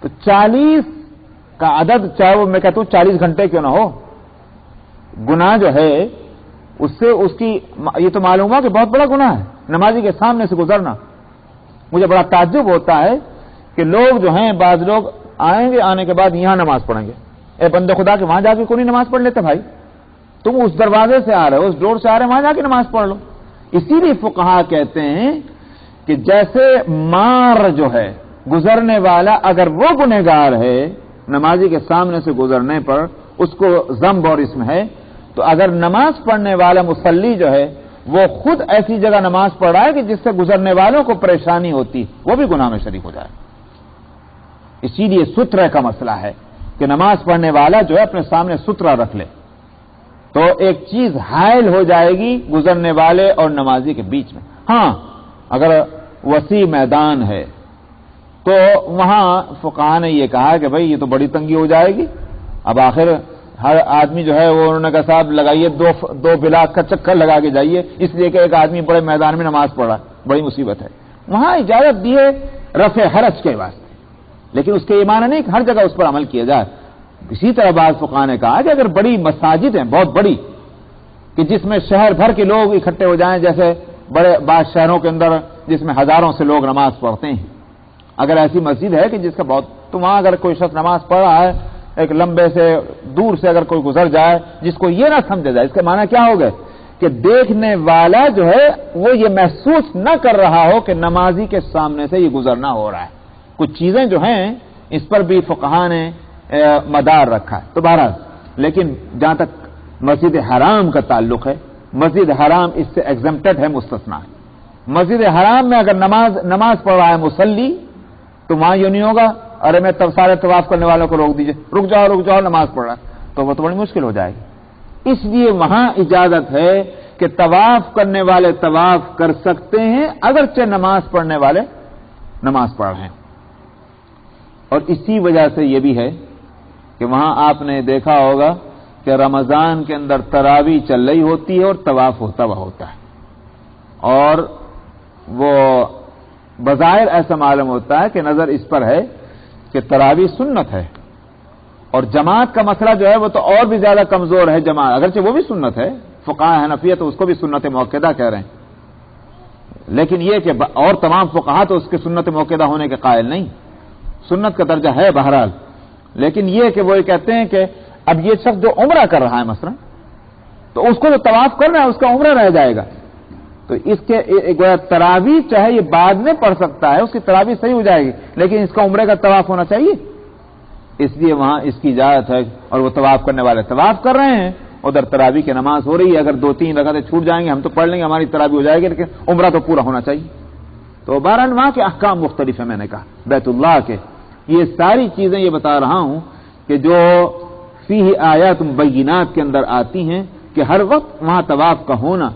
تو 40 کا عدد، چاہے وہ میں کہتا ہوں 40 گھنٹے کیوں نہ ہو، گناہ جو ہے اس سے اس کی یہ تو معلوم ہوا کہ بہت بڑا گناہ ہے نمازی کے سامنے سے گزرنا۔ مجھے بڑا تعجب ہوتا ہے کہ لوگ جو ہیں، بعض لوگ آئیں گے، آنے کے بعد یہاں نماز پڑھیں گے۔ اے بندے خدا کے وہاں جا کے کوئی نہیں نماز پڑھ لیتے بھائی، تم اس دروازے سے آ رہے ہو، اس ڈور سے آ رہے ہو، وہاں جا کے نماز پڑھ لو۔ اسی لیے فقہا کہتے ہیں کہ جیسے مار جو ہے گزرنے والا، اگر وہ گنہگار ہے نمازی کے سامنے سے گزرنے پر اس کو ذنب اور اسم ہے، تو اگر نماز پڑھنے والا مصلی جو ہے وہ خود ایسی جگہ نماز پڑھ رہا ہے کہ جس سے گزرنے والوں کو پریشانی ہوتی، وہ بھی گناہ میں شریک ہو جائے۔ اسی لیے سترے کا مسئلہ ہے کہ نماز پڑھنے والا جو ہے اپنے سامنے سترہ رکھ لے، تو ایک چیز حائل ہو جائے گی گزرنے والے اور نمازی کے بیچ میں۔ ہاں اگر وسیع میدان ہے تو وہاں فقہاء نے یہ کہا کہ بھئی یہ تو بڑی تنگی ہو جائے گی، اب آخر ہر آدمی جو ہے وہ انہوں نے کہا صاحب لگائیے دو بلاک کا چکر لگا کے جائیے، اس لیے کہ ایک آدمی بڑے میدان میں نماز پڑھ رہا ہے، بڑی مصیبت ہے۔ وہاں اجازت دی ہے رفع حرج کے واسطے، لیکن اس کے یہ معنی نہیں کہ ہر جگہ اس پر عمل کیا جائے۔ اسی طرح بعض فقہاء نے کہا کہ اگر بڑی مساجد ہیں بہت بڑی، کہ جس میں شہر بھر کے لوگ اکٹھے ہو جائیں، جیسے بڑے بعض شہروں کے اندر جس میں ہزاروں سے لوگ نماز پڑھتے ہیں، اگر ایسی مسجد ہے کہ جس کا بہت، تو وہاں اگر کوئی شخص نماز پڑھ رہا ہے، ایک لمبے سے دور سے اگر کوئی گزر جائے جس کو یہ نہ سمجھا جائے، اس کا معنی کیا ہوگا کہ دیکھنے والا جو ہے وہ یہ محسوس نہ کر رہا ہو کہ نمازی کے سامنے سے یہ گزرنا ہو رہا ہے۔ کچھ چیزیں جو ہیں اس پر بھی فقہاء نے مدار رکھا ہے۔ تو بہرحال، لیکن جہاں تک مسجد حرام کا تعلق ہے، مسجد حرام اس سے ایگزمپٹڈ ہے، مستثنا ہے۔ مسجد حرام میں اگر نماز پڑھ رہا ہے مصلی، تو وہاں یوں نہیں ہوگا ارے میں تب سارے طواف کرنے والوں کو روک دیجئے، رک جاؤ نماز پڑھ رہا ہے، تو وہ تو بڑی مشکل ہو جائے گی۔ اس لیے وہاں اجازت ہے کہ طواف کرنے والے طواف کر سکتے ہیں اگرچہ نماز پڑھنے والے نماز پڑھ رہے ہیں۔ اور اسی وجہ سے یہ بھی ہے کہ وہاں آپ نے دیکھا ہوگا کہ رمضان کے اندر تراویح چل رہی ہوتی ہے اور طواف ہوتا ہے، اور وہ بظاہر ایسا معلوم ہوتا ہے کہ نظر اس پر ہے کہ تراویح سنت ہے، اور جماعت کا مسئلہ جو ہے وہ تو اور بھی زیادہ کمزور ہے۔ جماعت اگرچہ وہ بھی سنت ہے، فقہاء حنفیہ تو اس کو بھی سنت موقدہ کہہ رہے ہیں، لیکن یہ کہ اور تمام فقہاء تو اس کے سنت موقدہ ہونے کے قائل نہیں، سنت کا درجہ ہے بہرحال۔ لیکن یہ کہ وہ کہتے ہیں کہ اب یہ شخص جو عمرہ کر رہا ہے مثلا، تو اس کو جو طواف کرنا ہے اس کا عمرہ رہ جائے گا، تو اس کے تراویح چاہے یہ بعد میں پڑھ سکتا ہے، اس کی تراویح صحیح ہو جائے گی، لیکن اس کا عمرے کا طواف ہونا چاہیے، اس لیے وہاں اس کی اجازت ہے۔ اور وہ طواف کرنے والے طواف کر رہے ہیں، ادھر تراویح کی نماز ہو رہی ہے، اگر 2-3 رکعتیں چھوٹ جائیں گے ہم تو پڑھ لیں گے، ہماری تراویح ہو جائے گی، لیکن عمرہ تو پورا ہونا چاہیے۔ تو بہرحال وہاں کے احکام مختلف ہیں، میں نے کہا بیت اللہ کے، یہ ساری چیزیں یہ بتا رہا ہوں کہ جو فیہ آیات بینات کے اندر آتی ہیں کہ ہر وقت وہاں طواف کا ہونا،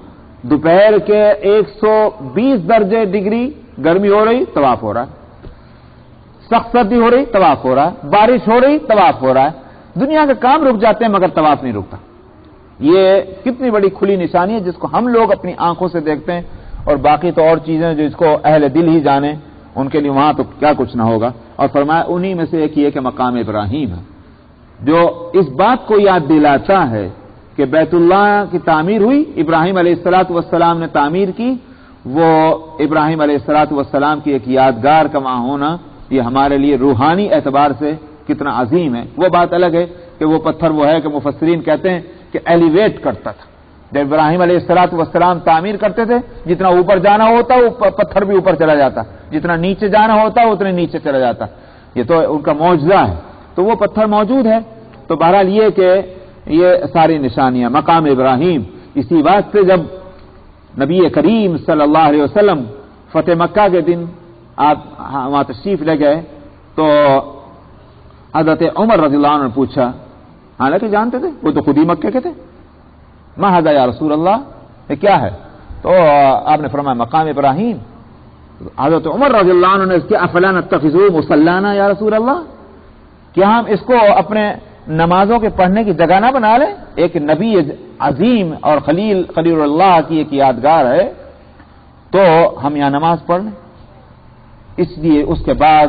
دوپہر کے 120 درجے ڈگری گرمی ہو رہی طواف ہو رہا ہے، سخت سردی ہو رہی طواف ہو رہا ہے، بارش ہو رہی طواف ہو رہا ہے، دنیا کے کام رک جاتے ہیں مگر طواف نہیں رکتا۔ یہ کتنی بڑی کھلی نشانی ہے جس کو ہم لوگ اپنی آنکھوں سے دیکھتے ہیں، اور باقی تو اور چیزیں جو اس کو اہل دل ہی جانے، ان کے لیے وہاں تو کیا کچھ نہ ہوگا۔ اور فرمایا انہی میں سے ایک یہ کہ مقام ابراہیم ہے، جو اس بات کو یاد دلاتا ہے کہ بیت اللہ کی تعمیر ہوئی، ابراہیم علیہ السلام نے تعمیر کی، وہ ابراہیم علیہ السلام کی ایک یادگار کا وہاں ہونا یہ ہمارے لیے روحانی اعتبار سے کتنا عظیم ہے۔ وہ بات الگ ہے کہ وہ پتھر وہ ہے کہ مفسرین کہتے ہیں کہ ایلیویٹ کرتا تھا، جب ابراہیم علیہ السلام تعمیر کرتے تھے جتنا اوپر جانا ہوتا وہ پتھر بھی اوپر چلا جاتا، جتنا نیچے جانا ہوتا اتنے نیچے چلا جاتا، یہ تو ان کا معجزہ ہے، تو وہ پتھر موجود ہے۔ تو بہرحال یہ کہ یہ ساری نشانیاں مقام ابراہیم، اسی واسطے جب نبی کریم صلی اللہ علیہ وسلم فتح مکہ کے دن آپ وہاں تشریف لے گئے تو حضرت عمر رضی اللہ عنہ نے پوچھا، حالانکہ جانتے تھے وہ تو خود ہی مکے کے تھے، ما ھذا یا رسول اللہ، یہ کیا ہے؟ تو آپ نے فرمایا مقام ابراہیم۔ حضرت عمر رضی اللہ عنہ نے اس کے افلا نتخذوہ مصلانا یا رسول اللہ، کیا ہم اس کو اپنے نمازوں کے پڑھنے کی جگہ نہ بنا لیں؟ ایک نبی عظیم اور خلیل اللہ کی ایک یادگار ہے، تو ہم یہاں نماز پڑھ لیں۔ اس لیے اس کے بعد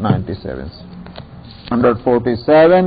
97 147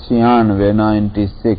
96।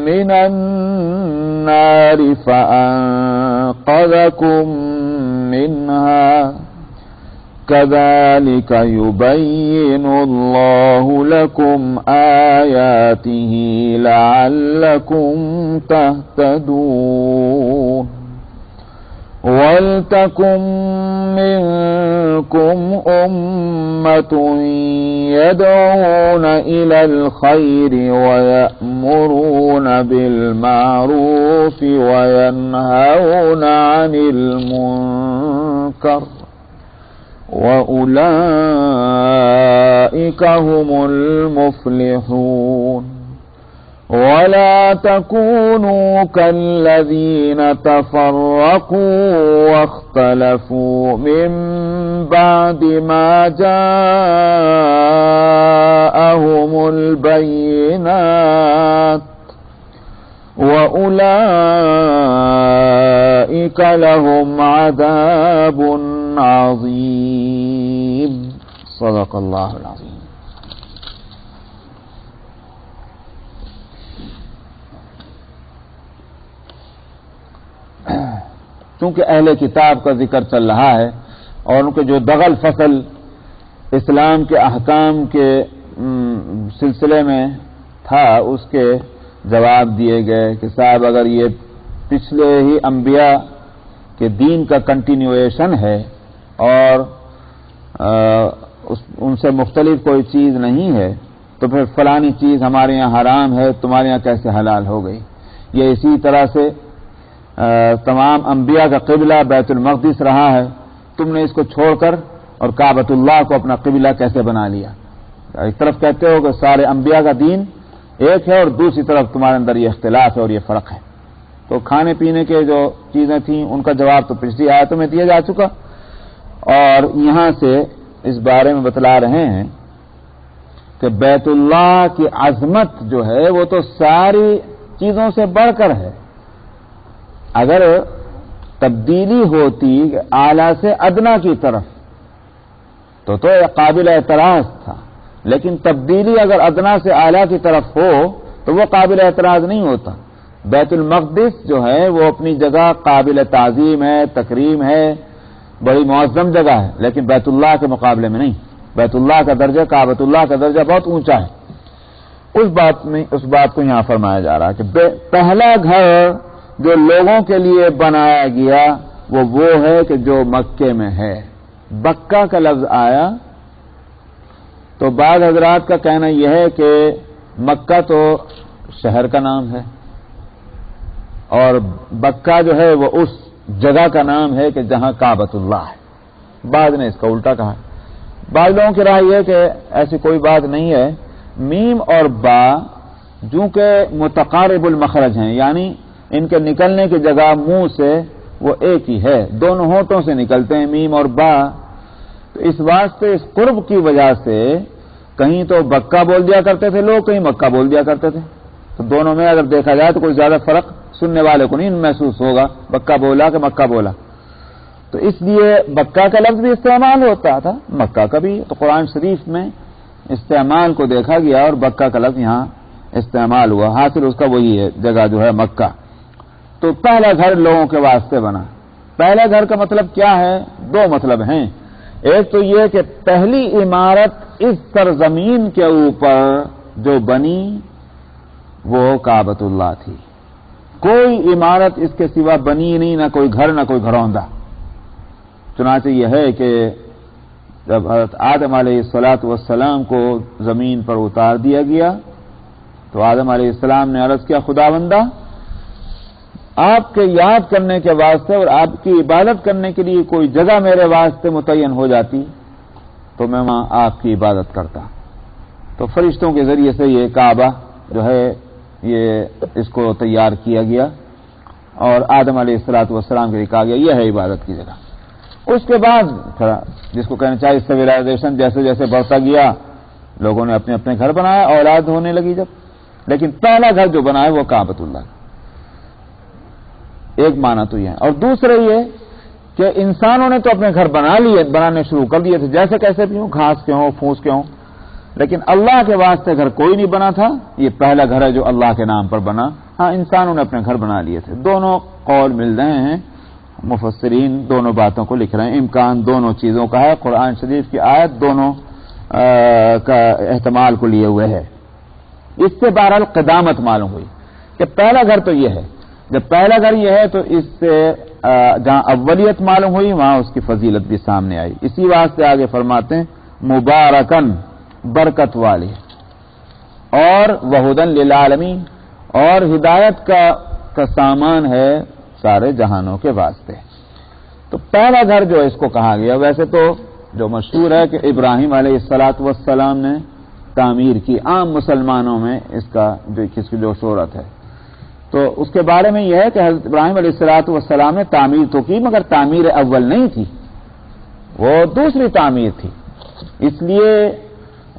من النار فأنقذكم منها كذلك يبين الله لكم آياته لعلكم تهتدون ولتكن منكم أمة يدعون إلى الخير ويأمرون بالمعروف وينهون عن المنكر وأولئك هم المفلحون ولا تكونوا كالذين تفرقوا واختلفوا من بعد ما جاءهم البينات وأولئك لهم عذاب عظيم صدق اللہ العظیم. چونکہ اہل کتاب کا ذکر چل رہا ہے اور ان کے جو دغل فصل اسلام کے احکام کے سلسلے میں تھا اس کے جواب دیے گئے کہ صاحب اگر یہ پچھلے ہی انبیاء کے دین کا کنٹینیویشن ہے اور ان سے مختلف کوئی چیز نہیں ہے تو پھر فلانی چیز ہمارے یہاں حرام ہے تمہارے یہاں کیسے حلال ہو گئی. یہ اسی طرح سے تمام انبیاء کا قبلہ بیت المقدس رہا ہے, تم نے اس کو چھوڑ کر اور کعبۃ اللہ کو اپنا قبلہ کیسے بنا لیا. ایک طرف کہتے ہو کہ سارے انبیاء کا دین ایک ہے اور دوسری طرف تمہارے اندر یہ اختلاف ہے اور یہ فرق ہے. تو کھانے پینے کے جو چیزیں تھیں ان کا جواب تو پچھلی آیتوں میں دیا جا چکا اور یہاں سے اس بارے میں بتلا رہے ہیں کہ بیت اللہ کی عظمت جو ہے وہ تو ساری چیزوں سے بڑھ کر ہے. اگر تبدیلی ہوتی اعلیٰ سے ادنا کی طرف تو قابل اعتراض تھا, لیکن تبدیلی اگر ادنا سے اعلیٰ کی طرف ہو تو وہ قابل اعتراض نہیں ہوتا. بیت المقدس جو ہے وہ اپنی جگہ قابل تعظیم ہے, تکریم ہے, بڑی معظم جگہ ہے, لیکن بیت اللہ کے مقابلے میں نہیں. بیت اللہ کا درجہ کعبۃ اللہ کا درجہ بہت اونچا ہے. اس بات کو یہاں فرمایا جا رہا ہے کہ پہلا گھر جو لوگوں کے لیے بنایا گیا وہ ہے کہ جو مکے میں ہے. بکہ کا لفظ آیا تو بعض حضرات کا کہنا یہ ہے کہ مکہ تو شہر کا نام ہے اور بکہ جو ہے وہ اس جگہ کا نام ہے کہ جہاں کعبۃ اللہ ہے. بعض نے اس کا الٹا کہا. بعض لوگوں کی رائے یہ کہ ایسی کوئی بات نہیں ہے. میم اور با چونکہ متقارب المخرج ہیں, یعنی ان کے نکلنے کی جگہ منہ سے وہ ایک ہی ہے, دونوں ہونٹوں سے نکلتے ہیں میم اور با. تو اس واسطے اس قرب کی وجہ سے کہیں تو بکہ بول دیا کرتے تھے لوگ, کہیں مکہ بول دیا کرتے تھے. تو دونوں میں اگر دیکھا جائے تو کوئی زیادہ فرق سننے والے کو نہیں محسوس ہوگا بکہ بولا کہ مکہ بولا. تو اس لیے بکہ کا لفظ بھی استعمال ہوتا تھا, مکہ کا بھی. تو قرآن شریف میں استعمال کو دیکھا گیا اور بکہ کا لفظ یہاں استعمال ہوا. حاصل اس کا وہی ہے جگہ جو ہے مکہ. تو پہلا گھر لوگوں کے واسطے بنا. پہلا گھر کا مطلب کیا ہے؟ دو مطلب ہیں. ایک تو یہ کہ پہلی عمارت اس سرزمین کے اوپر جو بنی وہ کعبۃ اللہ تھی. کوئی عمارت اس کے سوا بنی نہیں, نہ کوئی گھر نہ کوئی گھروندہ. چنانچہ یہ ہے کہ جب حضرت آدم علیہ السلام کو زمین پر اتار دیا گیا تو آدم علیہ السلام نے عرض کیا خداوندہ آپ کے یاد کرنے کے واسطے اور آپ کی عبادت کرنے کے لیے کوئی جگہ میرے واسطے متعین ہو جاتی تو میں وہاں آپ کی عبادت کرتا. تو فرشتوں کے ذریعے سے یہ کعبہ جو ہے یہ اس کو تیار کیا گیا اور آدم علیہ السلام کے لیے کہا گیا یہ ہے عبادت کی جگہ. اس کے بعد جس کو کہنا چاہیے سویلائزیشن جیسے جیسے بڑھتا گیا لوگوں نے اپنے اپنے گھر بنایا, اولاد ہونے لگی جب. لیکن پہلا گھر جو بنا ہے وہ کعبۃ اللہ. ایک معنی تو یہ ہے. اور دوسرے یہ کہ انسانوں نے تو اپنے گھر بنانے شروع کر دیے تھے, جیسے کیسے بھی ہوں, گھاس کے ہوں, پھوس کے ہوں, لیکن اللہ کے واسطے گھر کوئی نہیں بنا تھا، یہ پہلا گھر ہے جو اللہ کے نام پر بنا. ہاں انسانوں نے اپنے گھر بنا لیے تھے. دونوں قول مل رہے ہیں، مفسرین دونوں باتوں کو لکھ رہے ہیں، امکان دونوں چیزوں کا ہے. قرآن شریف کی آیت دونوں کا احتمال کو لیے ہوئے ہے. اس سے بہرحال قدامت معلوم ہوئی کہ پہلا گھر تو یہ ہے. جب پہلا گھر یہ ہے تو اس سے جہاں اولیت معلوم ہوئی وہاں اس کی فضیلت بھی سامنے آئی. اسی واسطے آگے فرماتے ہیں مبارکن، برکت والی، اور وہدن للعالمین، اور ہدایت کا سامان ہے سارے جہانوں کے واسطے. تو پہلا گھر جو اس کو کہا گیا، ویسے تو جو مشہور ہے کہ ابراہیم علیہ السلام نے تعمیر کی، عام مسلمانوں میں اس کی جو شہرت ہے. تو اس کے بارے میں یہ ہے کہ حضرت ابراہیم علیہ السلام نے تعمیر تو کی، مگر تعمیر اول نہیں تھی، وہ دوسری تعمیر تھی. اس لیے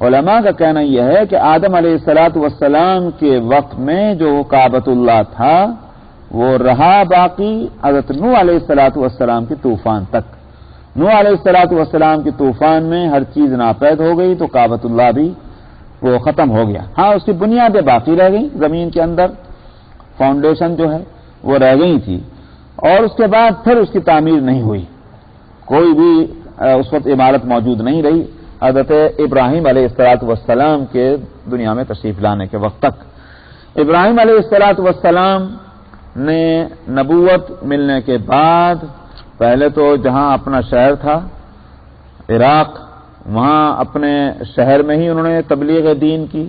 علماء کا کہنا یہ ہے کہ آدم علیہ السلام کے وقت میں جو کعبۃ اللہ تھا وہ رہا باقی حضرت نوح علیہ السلام کے طوفان تک. نوح علیہ السلام کے طوفان میں ہر چیز ناپید ہو گئی تو کعبۃ اللہ بھی وہ ختم ہو گیا. ہاں اس کی بنیادیں باقی رہ گئیں، زمین کے اندر فاؤنڈیشن جو ہے وہ رہ گئی تھی، اور اس کے بعد پھر اس کی تعمیر نہیں ہوئی. کوئی بھی اس وقت عمارت موجود نہیں رہی حضرت ابراہیم علیہ السلام کے دنیا میں تشریف لانے کے وقت تک. ابراہیم علیہ السلام نے نبوت ملنے کے بعد پہلے تو جہاں اپنا شہر تھا عراق، وہاں اپنے شہر میں ہی انہوں نے تبلیغ دین کی.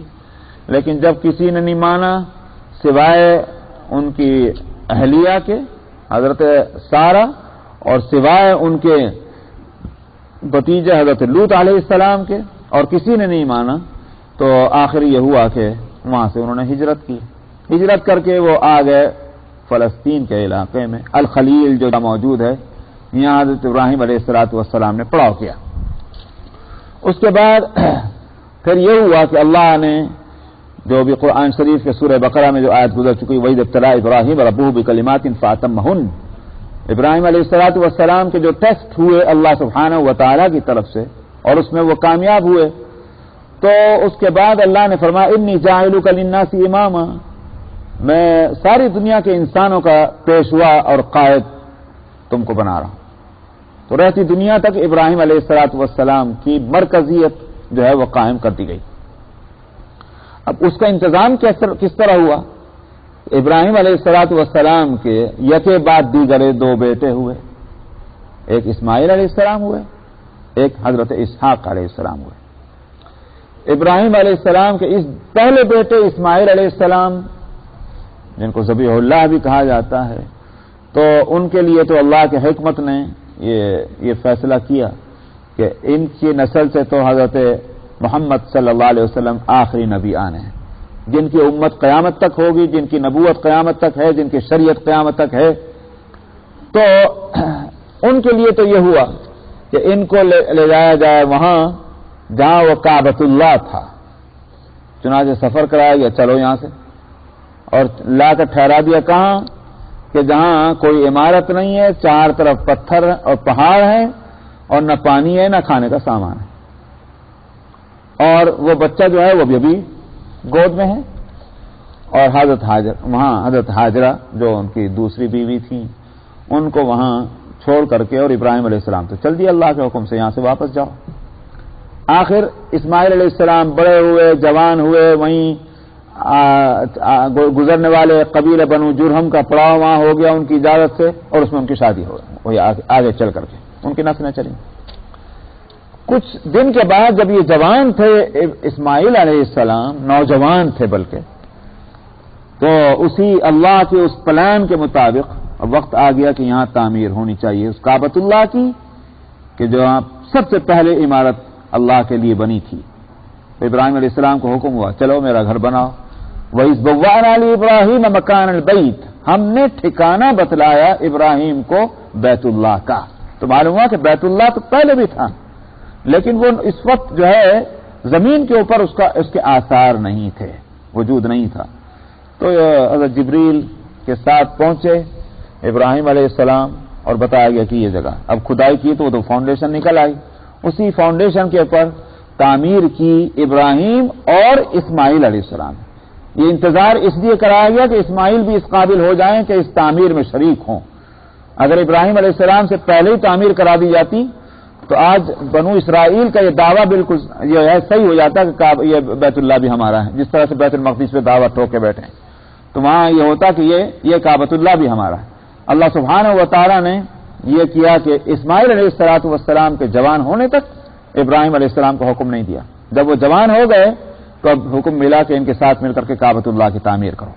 لیکن جب کسی نے نہیں مانا سوائے ان کی اہلیہ کے حضرت سارہ، اور سوائے ان کے بھتیجے حضرت لوط علیہ السلام کے، اور کسی نے نہیں مانا، تو آخر یہ ہوا کہ وہاں سے انہوں نے ہجرت کی. ہجرت کر کے وہ آ گئے فلسطین کے علاقے میں، الخلیل جو موجود ہے، یہاں حضرت ابراہیم علیہ السلام نے پڑاؤ کیا. اس کے بعد پھر یہ ہوا کہ اللہ نے جو بھی قرآن شریف کے سورہ بقرہ میں جو آیت گزر چکی، وَإِذِ ابْتَلَىٰ إِبْرَاهِيمَ رَبُّهُ بِكَلِمَاتٍ فَأَتَمَّهُنَّ، ابراہیم علیہ السلام کے جو ٹیسٹ ہوئے اللہ سبحانہ و تعالیٰ کی طرف سے اور اس میں وہ کامیاب ہوئے، تو اس کے بعد اللہ نے فرمایا انی جاعلک للناس اماما، میں ساری دنیا کے انسانوں کا پیشوا اور قائد تم کو بنا رہا ہوں. تو رہتی دنیا تک ابراہیم علیہ السلام کی مرکزیت جو ہے وہ قائم کر دی گئی. اب اس کا انتظام کس طرح ہوا؟ ابراہیم علیہ السلام کے یکے بعد دیگرے دو بیٹے ہوئے، ایک اسماعیل علیہ السلام ہوئے، ایک حضرت اسحاق علیہ السلام ہوئے. ابراہیم علیہ السلام کے اس پہلے بیٹے اسماعیل علیہ السلام، جن کو ذبیح اللہ بھی کہا جاتا ہے، تو ان کے لیے تو اللہ کے حکمت نے یہ فیصلہ کیا کہ ان کی نسل سے تو حضرت محمد صلی اللہ علیہ وسلم آخری نبی آنے ہیں، جن کی امت قیامت تک ہوگی، جن کی نبوت قیامت تک ہے، جن کی شریعت قیامت تک ہے. تو ان کے لیے تو یہ ہوا کہ ان کو لے جایا جائے وہاں جہاں وہ کعبۃ اللہ تھا. چنانچہ سفر کرایا گیا، چلو یہاں سے، اور لا کر ٹھہرا دیا کہاں کہ جہاں کوئی عمارت نہیں ہے، چار طرف پتھر اور پہاڑ ہیں، اور نہ پانی ہے نہ کھانے کا سامان ہے. اور وہ بچہ جو ہے وہ بھی ابھی گود میں ہے، اور حضرت حاجرہ جو ان کی دوسری بیوی تھی، ان کو وہاں چھوڑ کر کے، اور ابراہیم علیہ السلام تو چل دیا اللہ کے حکم سے، یہاں سے واپس جاؤ. آخر اسماعیل علیہ السلام بڑے ہوئے، جوان ہوئے، وہیں گزرنے والے قبیلہ بنو جرہم کا پڑاؤ وہاں ہو گیا ان کی اجازت سے، اور اس میں ان کی شادی ہو گئی، وہی آگے چل کر کے ان کی نسلیں چلیں. کچھ دن کے بعد جب یہ جوان تھے اسماعیل علیہ السلام، نوجوان تھے بلکہ، تو اسی اللہ کے اس پلان کے مطابق وقت آ گیا کہ یہاں تعمیر ہونی چاہیے اس کعبۃ اللہ کی، کہ جو سب سے پہلے عمارت اللہ کے لیے بنی تھی. ابراہیم علیہ السلام کو حکم ہوا چلو میرا گھر بناؤ. وَإِذْ بَوَّأْنَا لِإِبْرَاهِيمَ مَكَانَ الْبَيْتِ، ہم نے ٹھکانہ بتلایا ابراہیم کو بیت اللہ کا. تو معلوم ہوا کہ بیت اللہ تو پہلے بھی تھا، لیکن وہ اس وقت جو ہے زمین کے اوپر اس کے آثار نہیں تھے، وجود نہیں تھا. تو حضرت جبریل کے ساتھ پہنچے ابراہیم علیہ السلام اور بتایا گیا کہ یہ جگہ اب کھدائی کی تو وہ تو فاؤنڈیشن نکل آئی. اسی فاؤنڈیشن کے اوپر تعمیر کی ابراہیم اور اسماعیل علیہ السلام. یہ انتظار اس لیے کرایا گیا کہ اسماعیل بھی اس قابل ہو جائیں کہ اس تعمیر میں شریک ہوں. اگر ابراہیم علیہ السلام سے پہلے ہی تعمیر کرا دی جاتی تو آج بنو اسرائیل کا یہ دعویٰ بالکل یہ ہے صحیح ہو جاتا کہ یہ بیت اللہ بھی ہمارا ہے. جس طرح سے بیت المقدس پہ دعویٰ ٹوک کے بیٹھے ہیں تو وہاں یہ ہوتا کہ یہ کعبۃ اللہ بھی ہمارا ہے. اللہ سبحانہ و تعالیٰ نے یہ کیا کہ اسماعیل علیہ السلام کے جوان ہونے تک ابراہیم علیہ السلام کو حکم نہیں دیا. جب وہ جوان ہو گئے تو اب حکم ملا کہ ان کے ساتھ مل کر کے کعبۃ اللہ کی تعمیر کرو.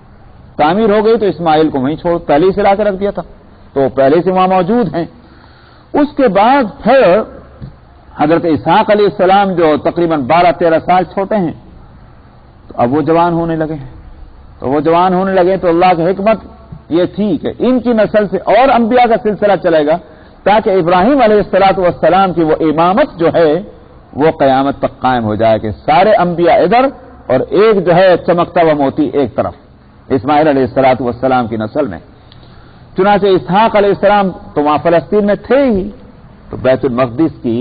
تعمیر ہو گئی تو اسماعیل کو وہیں چھوڑ پہلے ہی سے لا کے رکھ دیا تھا تو پہلے سے وہاں موجود ہیں. اس کے بعد پھر حضرت اسحاق علیہ السلام جو تقریباً 12-13 سال چھوٹے ہیں تو اب وہ جوان ہونے لگے ہیں. تو وہ جوان ہونے لگے تو اللہ کی حکمت یہ تھی کہ ان کی نسل سے اور انبیاء کا سلسلہ چلے گا تاکہ ابراہیم علیہ السلام کی وہ امامت جو ہے وہ قیامت تک قائم ہو جائے کہ سارے انبیاء ادھر اور ایک جو ہے چمکتا ہوا موتی ایک طرف اسماعیل علیہ السلام کی نسل میں. چنانچہ اسحاق علیہ السلام تو وہاں فلسطین میں تھے ہی تو بیت المقدس کی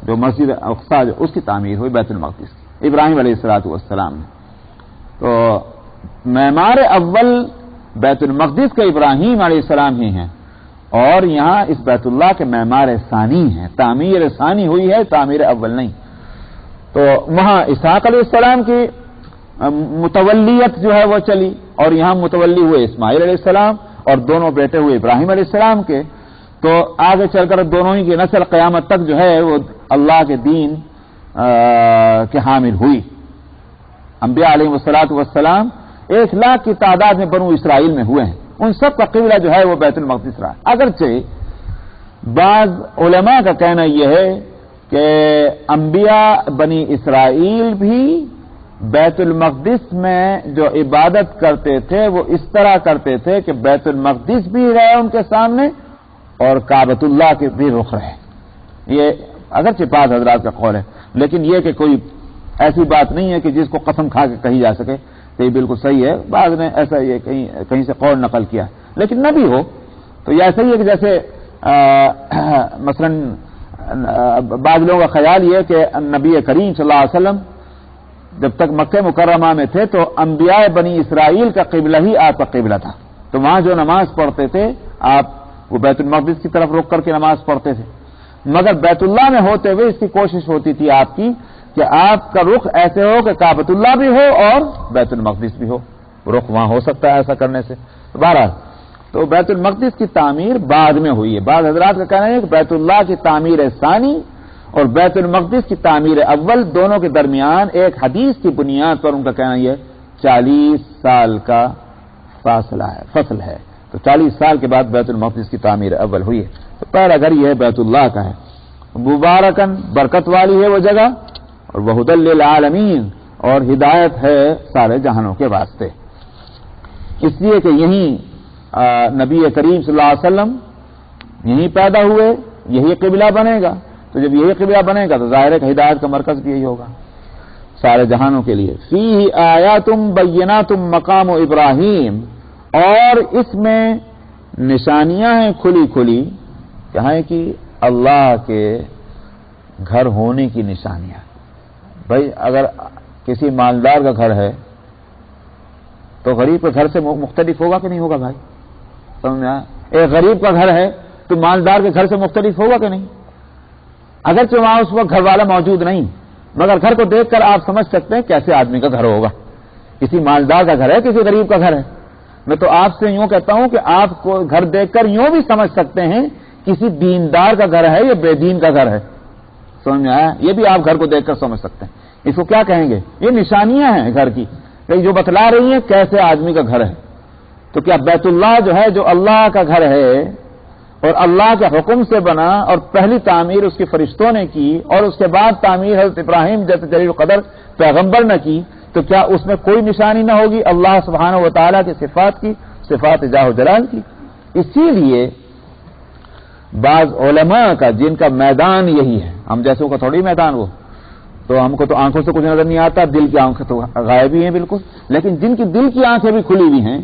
جو مسجد اقصی جو اس کی تعمیر ہوئی بیت المقدس کی ابراہیم علیہ السلام نے. تو معمار اول بیت المقدس کے ابراہیم علیہ السلام ہی ہیں اور یہاں اس بیت اللہ کے معمار ثانی ہیں. تعمیر ثانی ہوئی ہے تعمیر اول نہیں. تو وہاں اسحاق علیہ السلام کی متولیت جو ہے وہ چلی اور یہاں متولی ہوئے اسماعیل علیہ السلام اور دونوں بیٹے ہوئے ابراہیم علیہ السلام کے. تو آگے چل کر دونوں ہی کی نسل قیامت تک جو ہے وہ اللہ کے دین کے حامل ہوئی. انبیاء علیہ السلام 1 لاکھ کی تعداد میں بنو اسرائیل میں ہوئے ہیں. ان سب کا قبلہ جو ہے وہ بیت المقدس رہا. اگرچہ بعض علماء کا کہنا یہ ہے کہ انبیاء بنی اسرائیل بھی بیت المقدس میں جو عبادت کرتے تھے وہ اس طرح کرتے تھے کہ بیت المقدس بھی رہے ان کے سامنے اور کعبۃ اللہ کے بھی رخ رہے. یہ اگرچہ بعض حضرات کا قول ہے لیکن یہ کہ کوئی ایسی بات نہیں ہے کہ جس کو قسم کھا کے کہی جا سکے تو یہ بالکل صحیح ہے. بعض نے ایسا یہ کہیں سے قول نقل کیا لیکن نہ بھی ہو تو یہ ایسا ہی ہے کہ جیسے مثلا بعض لوگوں کا خیال یہ کہ نبی کریم صلی اللہ علیہ وسلم جب تک مکہ مکرمہ میں تھے تو انبیاء بنی اسرائیل کا قبلہ ہی آپ کا قبلہ تھا. تو وہاں جو نماز پڑھتے تھے آپ وہ بیت المقدس کی طرف رک کر کے نماز پڑھتے تھے. مگر بیت اللہ میں ہوتے ہوئے اس کی کوشش ہوتی تھی آپ کی کہ آپ کا رخ ایسے ہو کہ کعبۃ اللہ بھی ہو اور بیت المقدس بھی ہو. رخ وہاں ہو سکتا ہے ایسا کرنے سے. بہرحال تو بیت المقدس کی تعمیر بعد میں ہوئی ہے. بعض حضرات کا کہنا ہے کہ بیت اللہ کی تعمیر ثانی اور بیت المقدس کی تعمیر اول دونوں کے درمیان ایک حدیث کی بنیاد پر ان کا کہنا یہ 40 سال کا فصل ہے. تو 40 سال کے بعد بیت المقدس کی تعمیر اول ہوئی ہے. تو پہلا گھر یہ بیت اللہ کا ہے. مبارکن برکت والی ہے وہ جگہ اور وہدی للعالمین اور ہدایت ہے سارے جہانوں کے واسطے. اس لیے کہ یہیں نبی کریم صلی اللہ علیہ وسلم یہیں پیدا ہوئے یہی قبلہ بنے گا. تو جب یہی قبلہ بنے گا تو ظاہر ہے کہ ہدایت کا مرکز بھی یہی ہوگا سارے جہانوں کے لیے. فیہ آیات بینات مقام ابراہیم اور اس میں نشانیاں ہیں کھلی کھلی کہاں ہے کہ اللہ کے گھر ہونے کی نشانیاں. بھائی اگر کسی مالدار کا گھر ہے تو غریب کے گھر سے مختلف ہوگا کہ نہیں ہوگا بھائی؟ سمجھ میں آیا؟ ایک غریب کا گھر ہے تو مالدار کے گھر سے مختلف ہوگا کہ نہیں؟ اگرچہ وہاں اس وقت گھر والا موجود نہیں مگر گھر کو دیکھ کر آپ سمجھ سکتے ہیں کیسے آدمی کا گھر ہوگا. کسی مالدار کا گھر ہے کسی غریب کا گھر ہے. میں تو آپ سے یوں کہتا ہوں کہ آپ کو گھر دیکھ کر یوں بھی سمجھ سکتے ہیں کسی دیندار کا گھر ہے یا بے دین کا گھر ہے. سمجھ میں آیا؟ یہ بھی آپ گھر کو دیکھ کر سمجھ سکتے ہیں. اس کو کیا کہیں گے؟ یہ نشانیاں ہیں گھر کی جو بتلا رہی ہیں کیسے آدمی کا گھر ہے. تو کیا بیت اللہ جو ہے جو اللہ کا گھر ہے اور اللہ کے حکم سے بنا اور پہلی تعمیر اس کی فرشتوں نے کی اور اس کے بعد تعمیر حضرت ابراہیم جیسے جلیل القدر پیغمبر نے کی تو کیا اس میں کوئی نشانی نہ ہوگی اللہ سبحانہ و تعالیٰ کی صفات کی صفات جاہ و جلال کی؟ اسی لیے بعض علماء کا جن کا میدان یہی ہے ہم جیسوں کا تھوڑی میدان وہ تو ہم کو تو آنکھوں سے کچھ نظر نہیں آتا دل کی آنکھیں تو غائب ہی ہیں بالکل لیکن جن کی دل کی آنکھیں بھی کھلی ہوئی ہیں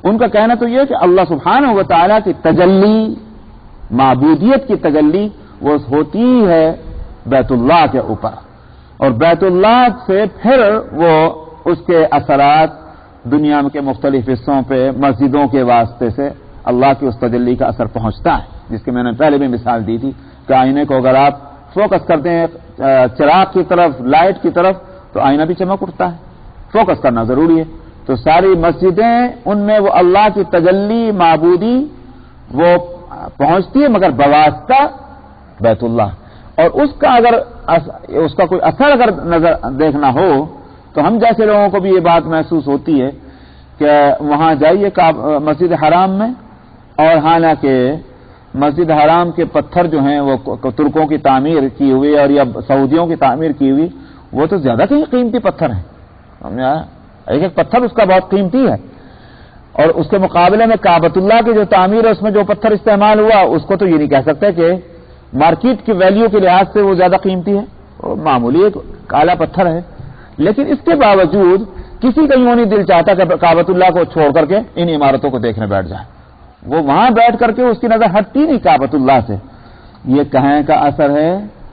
ان کا کہنا تو یہ کہ اللہ سبحانہ و تعالیٰ کی تجلی معبودیت کی تجلی وہ ہوتی ہے بیت اللہ کے اوپر. اور بیت اللہ سے پھر وہ اس کے اثرات دنیا کے مختلف حصوں پہ مسجدوں کے واسطے سے اللہ کی اس تجلی کا اثر پہنچتا ہے، جس کی میں نے پہلے بھی مثال دی تھی کہ آئینے کو اگر آپ فوکس کرتے ہیں چراغ کی طرف، لائٹ کی طرف، تو آئینہ بھی چمک اٹھتا ہے۔ فوکس کرنا ضروری ہے۔ تو ساری مسجدیں ان میں وہ اللہ کی تجلی معبودی وہ پہنچتی ہے، مگر بواسطہ بیت اللہ۔ اور اس کا اگر اس کا کوئی اثر اگر نظر دیکھنا ہو تو ہم جیسے لوگوں کو بھی یہ بات محسوس ہوتی ہے کہ وہاں جائیے مسجد حرام میں، اور حالانکہ مسجد حرام کے پتھر جو ہیں وہ ترکوں کی تعمیر کی ہوئی اور یا سعودیوں کی تعمیر کی ہوئی، وہ تو زیادہ کہیں قیمتی پتھر ہیں، ایک ایک پتھر اس کا بہت قیمتی ہے، اور اس کے مقابلے میں کعبۃ اللہ کی جو تعمیر ہے اس میں جو پتھر استعمال ہوا اس کو تو یہ نہیں کہہ سکتے کہ مارکیٹ کی ویلیو کے لحاظ سے وہ زیادہ قیمتی ہے، وہ معمولی ایک کالا پتھر ہے۔ لیکن اس کے باوجود کسی کا یوں نہیں دل چاہتا کہ کعبۃ اللہ کو چھوڑ کر کے ان عمارتوں کو دیکھنے بیٹھ جائے، وہ وہاں بیٹھ کر کے اس کی نظر ہٹتی نہیں کعبۃ اللہ سے۔ یہ کہیں کا اثر ہے،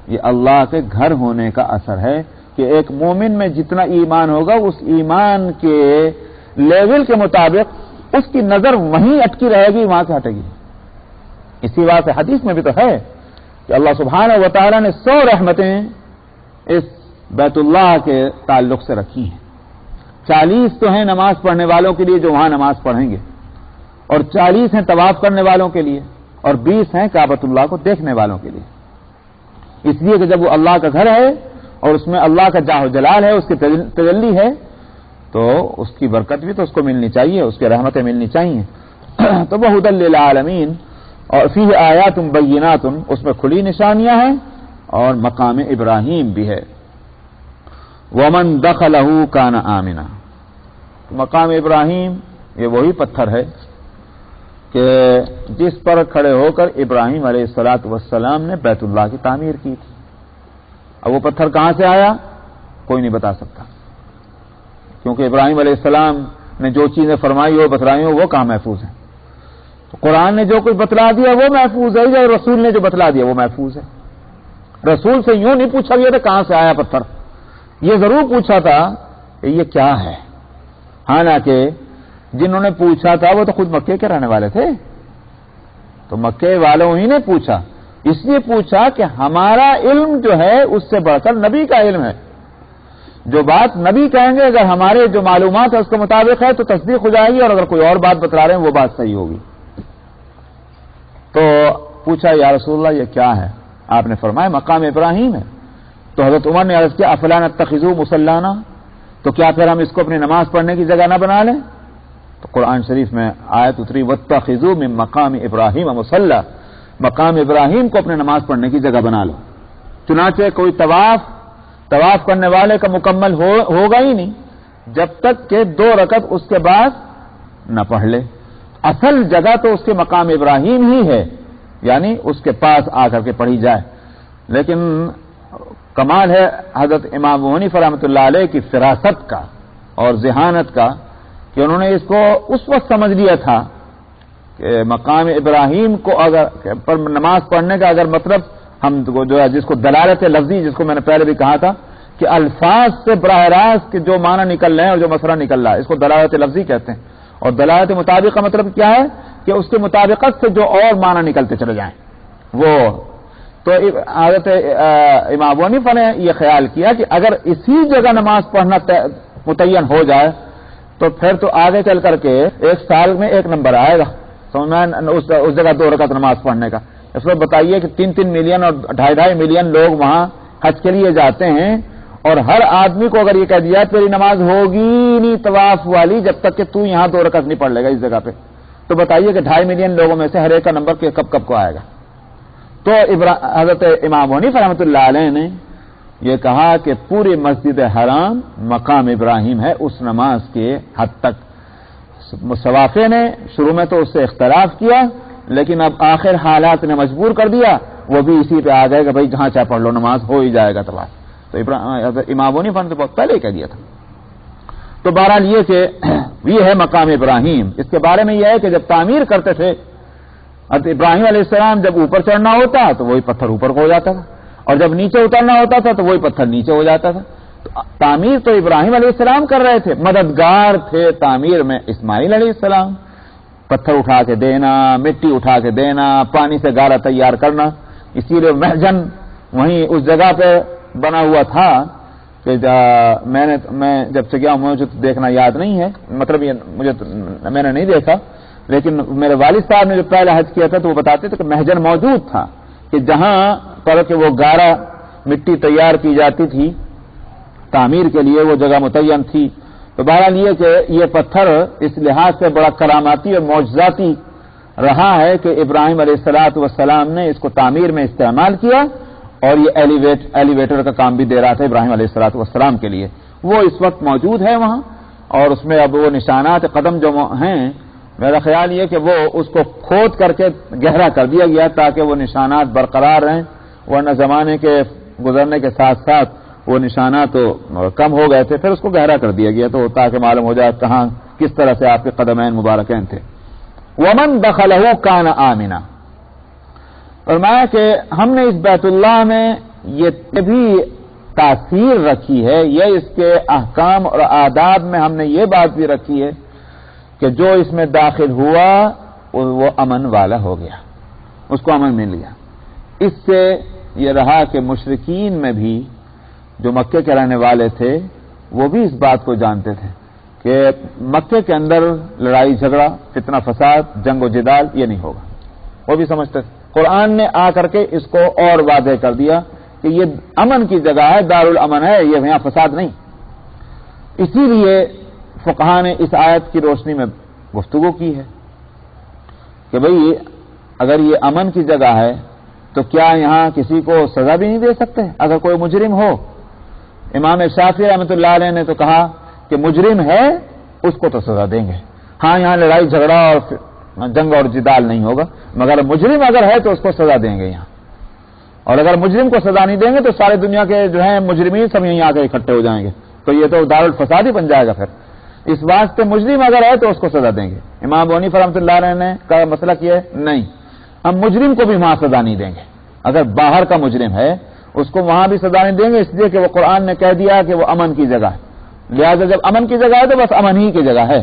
یہ اللہ کے گھر ہونے کا اثر ہے کہ ایک مومن میں جتنا ایمان ہوگا اس ایمان کے لیول کے مطابق اس کی نظر وہیں اٹکی رہے گی، وہاں سے ہٹے گی۔ اسی بات سے حدیث میں بھی تو ہے کہ اللہ سبحانہ و تعالیٰ نے 100 رحمتیں اس بیت اللہ کے تعلق سے رکھی ہیں۔ 40 تو ہیں نماز پڑھنے والوں کے لیے جو وہاں نماز پڑھیں گے، اور 40 ہیں طواف کرنے والوں کے لیے، اور 20 ہیں کعبۃ اللہ کو دیکھنے والوں کے لیے۔ اس لیے کہ جب وہ اللہ کا گھر ہے اور اس میں اللہ کا جاہ و جلال ہے، اس کی تجلی ہے، تو اس کی برکت بھی تو اس کو ملنی چاہیے، اس کی رحمتیں ملنی چاہیے۔ تو وہ ھدی للعالمین، اور فیہ آیات بینات، اس میں کھلی نشانیاں ہیں، اور مقام ابراہیم بھی ہے۔ ومن دخلہ کان آمنا، مقام ابراہیم یہ وہی پتھر ہے کہ جس پر کھڑے ہو کر ابراہیم علیہ الصلوۃ والسلام نے بیت اللہ کی تعمیر کی تھی۔ اب وہ پتھر کہاں سے آیا کوئی نہیں بتا سکتا، کیونکہ ابراہیم علیہ السلام نے جو چیزیں فرمائی ہو بتلائی ہو وہ کہاں محفوظ ہیں۔ تو قرآن نے جو کچھ بتلا دیا وہ محفوظ ہے، یا رسول نے جو بتلا دیا وہ محفوظ ہے۔ رسول سے یوں نہیں پوچھا گیا تھا کہاں سے آیا پتھر، یہ ضرور پوچھا تھا کہ یہ کیا ہے، حالانکہ جنہوں نے پوچھا تھا وہ تو خود مکے کے رہنے والے تھے، تو مکے والوں ہی نے پوچھا، اس لیے پوچھا کہ ہمارا علم جو ہے اس سے بڑھ کر نبی کا علم ہے، جو بات نبی کہیں گے اگر ہمارے جو معلومات ہے اس کے مطابق ہے تو تصدیق ہو جائے گی، اور اگر کوئی اور بات بتلا رہے ہیں وہ بات صحیح ہوگی۔ تو پوچھا یا رسول اللہ یہ کیا ہے؟ آپ نے فرمایا مقام ابراہیم ہے۔ تو حضرت عمر نے عرض کیا افلا نتخذوا مصلانا، تو کیا پھر ہم اس کو اپنی نماز پڑھنے کی جگہ نہ بنا لیں؟ تو قرآن شریف میں آیت اتری واتخذوا من مقام ابراہیم مصلی، مقام ابراہیم کو اپنے نماز پڑھنے کی جگہ بنا لو۔ چنانچہ کوئی طواف کرنے والے کا مکمل ہوگا ہی نہیں جب تک کہ 2 رکعت اس کے بعد نہ پڑھ لے۔ اصل جگہ تو اس کے مقام ابراہیم ہی ہے، یعنی اس کے پاس آ کر کے پڑھی جائے۔ لیکن کمال ہے حضرت امام ابو حنیفہ رحمۃ اللہ علیہ کی فراست کا اور ذہانت کا کہ انہوں نے اس کو اس وقت سمجھ لیا تھا کہ مقام ابراہیم کو اگر پر نماز پڑھنے کا اگر مطلب ہم جو ہے جس کو دلالت لفظی، جس کو میں نے پہلے بھی کہا تھا کہ الفاظ سے براہ راست کے جو معنی نکل رہے ہیں اور جو مسئلہ نکل رہا ہے اس کو دلالت لفظی کہتے ہیں، اور دلالت مطابق کا مطلب کیا ہے کہ اس کے مطابقت سے جو اور معنی نکلتے چلے جائیں وہ۔ تو حضرت امام ابو حنیفہ نے یہ خیال کیا کہ اگر اسی جگہ نماز پڑھنا متعین ہو جائے تو پھر تو آگے چل کر کے 1 سال میں 1 نمبر آئے گا اس جگہ 2 رکعت نماز پڑھنے کا۔ اس میں بتائیے کہ 3-3 ملین اور 2.5 ملین لوگ وہاں حج کے لیے جاتے ہیں، اور ہر آدمی کو اگر یہ کہہ دیا تیری نماز ہوگی نہیں طواف والی جب تک کہ تو یہاں 2 رکعت نہیں پڑھ لے گا اس جگہ پہ، تو بتائیے کہ 2.5 ملین لوگوں میں سے ہر ایک کا نمبر کب کو آئے گا۔ تو حضرت امام حنیفہ رحمۃ اللہ علیہ نے یہ کہا کہ پوری مسجد حرام مقام ابراہیم ہے اس نماز کے حد تک۔ صوافے نے شروع میں تو اس سے اختلاف کیا، لیکن اب آخر حالات نے مجبور کر دیا، وہ بھی اسی پہ آ گئے کہ بھائی جہاں چاہے پڑھ لو نماز ہو ہی جائے گا طواف۔ تو امام حنیفہ نے تو بہت پہلے ہی کہہ دیا تھا۔ تو بہرحال یہ کہ یہ ہے مقام ابراہیم۔ اس کے بارے میں یہ ہے کہ جب تعمیر کرتے تھے ابراہیم علیہ السلام جب اوپر چڑھنا ہوتا تو وہی پتھر اوپر کو ہو جاتا تھا، اور جب نیچے اترنا ہوتا تھا تو وہی پتھر نیچے ہو جاتا تھا. تو تعمیر تو ابراہیم علیہ السلام کر رہے تھے، مددگار تھے تعمیر میں اسماعیل علیہ السلام. پتھر اٹھا کے دینا، مٹی اٹھا کے دینا، پانی سے گارا تیار کرنا. اسی لیے محجن وہیں اس جگہ پہ بنا ہوا تھا کہ میں جب سے گیا مجھے دیکھنا یاد نہیں ہے، مطلب یہ میں نے نہیں دیکھا، لیکن میرے والد صاحب نے جو پہلے حج کیا تھا تو وہ بتاتے تھے کہ محجن موجود تھا کہ جہاں پر کہ وہ گارا مٹی تیار کی جاتی تھی تعمیر کے لیے، وہ جگہ متعین تھی. تو بہرحال یہ کہ یہ پتھر اس لحاظ سے بڑا کراماتی اور معجزاتی رہا ہے کہ ابراہیم علیہ السلام نے اس کو تعمیر میں استعمال کیا، اور یہ ایلیویٹر کا کام بھی دے رہا تھا ابراہیم علیہ السلام کے لیے. وہ اس وقت موجود ہے وہاں، اور اس میں اب وہ نشانات قدم جو ہیں، میرا خیال یہ کہ وہ اس کو کھود کر کے گہرا کر دیا گیا تاکہ وہ نشانات برقرار رہیں، ورنہ زمانے کے گزرنے کے ساتھ ساتھ وہ نشانات تو کم ہو گئے تھے. پھر اس کو گہرا کر دیا گیا تو تاکہ معلوم ہو جائے کہاں کس طرح سے آپ کے قدمین مبارکین تھے. ومن دخلہ کان آمنا، فرمایا کہ ہم نے اس بیت اللہ میں یہ بھی تاثیر رکھی ہے، یہ اس کے احکام اور آداب میں ہم نے یہ بات بھی رکھی ہے کہ جو اس میں داخل ہوا وہ امن والا ہو گیا، اس کو امن مل گیا. اس سے یہ رہا کہ مشرکین میں بھی جو مکے کے رہنے والے تھے وہ بھی اس بات کو جانتے تھے کہ مکے کے اندر لڑائی جھگڑا، فتنہ فساد، جنگ و جدال یہ نہیں ہوگا. وہ بھی سمجھتے تھے. قرآن نے آ کر کے اس کو اور واضح کر دیا کہ یہ امن کی جگہ ہے، دار الامن ہے، یہ یہاں فساد نہیں. اسی لیے فقہاء نے اس آیت کی روشنی میں گفتگو کی ہے کہ بھئی اگر یہ امن کی جگہ ہے تو کیا یہاں کسی کو سزا بھی نہیں دے سکتے اگر کوئی مجرم ہو؟ امام شافعی رحمۃ اللہ علیہ نے تو کہا کہ مجرم ہے اس کو تو سزا دیں گے. ہاں یہاں لڑائی جھگڑا اور جنگ اور جدال نہیں ہوگا، مگر مجرم اگر ہے تو اس کو سزا دیں گے یہاں. اور اگر مجرم کو سزا نہیں دیں گے تو ساری دنیا کے جو ہیں مجرمین سب یہیں آ کے اکٹھے ہو جائیں گے، تو یہ تو دارالفساد ہی بن جائے گا. پھر اس واسطے مجرم اگر ہے تو اس کو سزا دیں گے. امام ابو حنیفہ رحمۃ اللہ علیہ نے کا مسئلہ کیا ہے نہیں، ہم مجرم کو بھی وہاں سزا نہیں دیں گے. اگر باہر کا مجرم ہے اس کو وہاں بھی سزا نہیں دیں گے، اس لیے کہ وہ قرآن نے کہہ دیا کہ وہ امن کی جگہ ہے. لہذا جب امن کی جگہ ہے تو بس امن ہی کی جگہ ہے.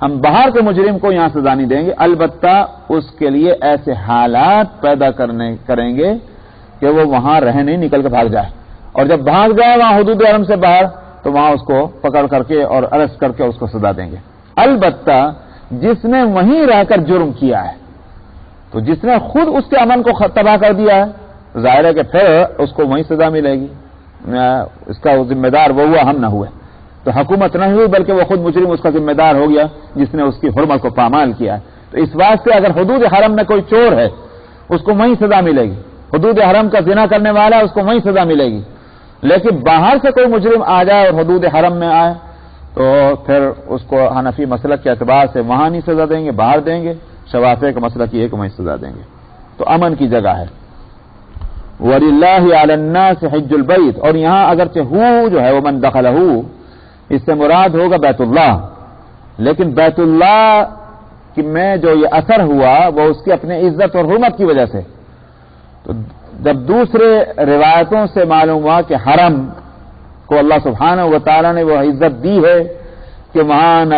ہم باہر کے مجرم کو یہاں سزا نہیں دیں گے، البتہ اس کے لیے ایسے حالات پیدا کریں گے کہ وہ وہاں رہنے نکل کے بھاگ جائے، اور جب بھاگ جائے وہاں حدود حرم سے باہر تو وہاں اس کو پکڑ کر کے اور اریسٹ کر کے اس کو سزا دیں گے. البتہ جس نے وہیں رہ کر جرم کیا ہے، تو جس نے خود اس کے امن کو تباہ کر دیا ہے، ظاہر ہے کہ پھر اس کو وہیں سزا ملے گی. اس کا ذمہ دار وہ ہوا، ہم نہ ہوئے. تو حکومت نہیں ہوئی بلکہ وہ خود مجرم اس کا ذمہ دار ہو گیا جس نے اس کی حرمت کو پامال کیا ہے. تو اس واسطے اگر حدود حرم میں کوئی چور ہے اس کو وہیں سزا ملے گی، حدود حرم کا زنا کرنے والا ہے اس کو وہیں سزا ملے گی. لیکن باہر سے کوئی مجرم آ جائے اور حدود حرم میں آئے تو پھر اس کو حنفی مسلک کے اعتبار سے وہاں نہیں سزا دیں گے، باہر دیں گے. شوافی کا مسئلہ یہ ہے کہ وہیں سزا دیں گے. تو امن کی جگہ ہے. وَلِلَّهِ عَلَى النَّاسِ حِجُّ الْبَيْتِ، اور یہاں اگرچہ جو ہے وہ من دخلہ، اس سے مراد ہوگا بیت اللہ، لیکن بیت اللہ میں جو یہ اثر ہوا وہ اس کی اپنے عزت اور حرمت کی وجہ سے. تو جب دوسرے روایتوں سے معلوم ہوا کہ حرم کو اللہ سبحانہ و تعالیٰ نے وہ عزت دی ہے کہ وہاں نہ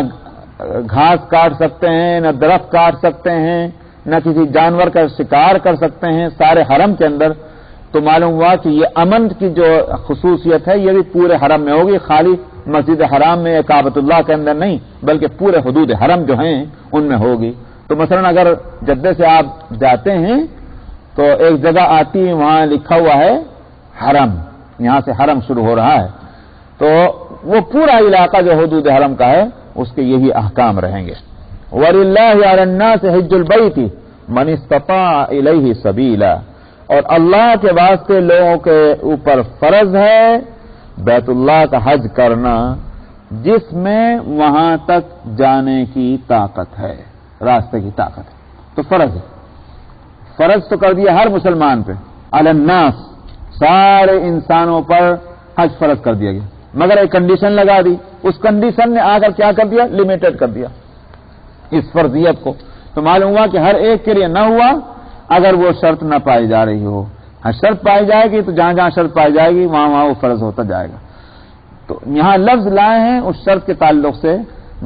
گھاس کاٹ سکتے ہیں، نہ درخت کاٹ سکتے ہیں، نہ کسی جانور کا شکار کر سکتے ہیں سارے حرم کے اندر، تو معلوم ہوا کہ یہ امن کی جو خصوصیت ہے یہ بھی پورے حرم میں ہوگی، خالی مسجد حرام میں کعبۃ اللہ کے اندر نہیں بلکہ پورے حدود حرم جو ہیں ان میں ہوگی. تو مثلا اگر جدہ سے آپ جاتے ہیں تو ایک جگہ آتی ہے وہاں لکھا ہوا ہے حرم، یہاں سے حرم شروع ہو رہا ہے، تو وہ پورا علاقہ جو حدود حرم کا ہے اس کے یہی احکام رہیں گے. وَلِلَّهِ عَلَى النَّاسِ حِجُّ الْبَيْتِ مَنِ اسْتَطَاعَ إِلَيْهِ سَبِيلًا، اور اللہ کے واسطے لوگوں کے اوپر فرض ہے بیت اللہ کا حج کرنا جس میں وہاں تک جانے کی طاقت ہے، راستے کی طاقت ہے. تو فرض ہے، فرض تو کر دیا ہر مسلمان پہ، علی الناس، سارے انسانوں پر حج فرض کر دیا گیا، مگر ایک کنڈیشن لگا دی. اس کنڈیشن نے آ کر کیا کر دیا؟ لمیٹڈ کر دیا اس فرضیت کو. تو معلوم ہوا کہ ہر ایک کے لیے نہ ہوا اگر وہ شرط نہ پائی جا رہی ہو ہاں شرط پائی جائے گی تو جہاں جہاں شرط پائی جائے گی وہاں وہاں وہ فرض ہوتا جائے گا. تو یہاں لفظ لائے ہیں اس شرط کے تعلق سے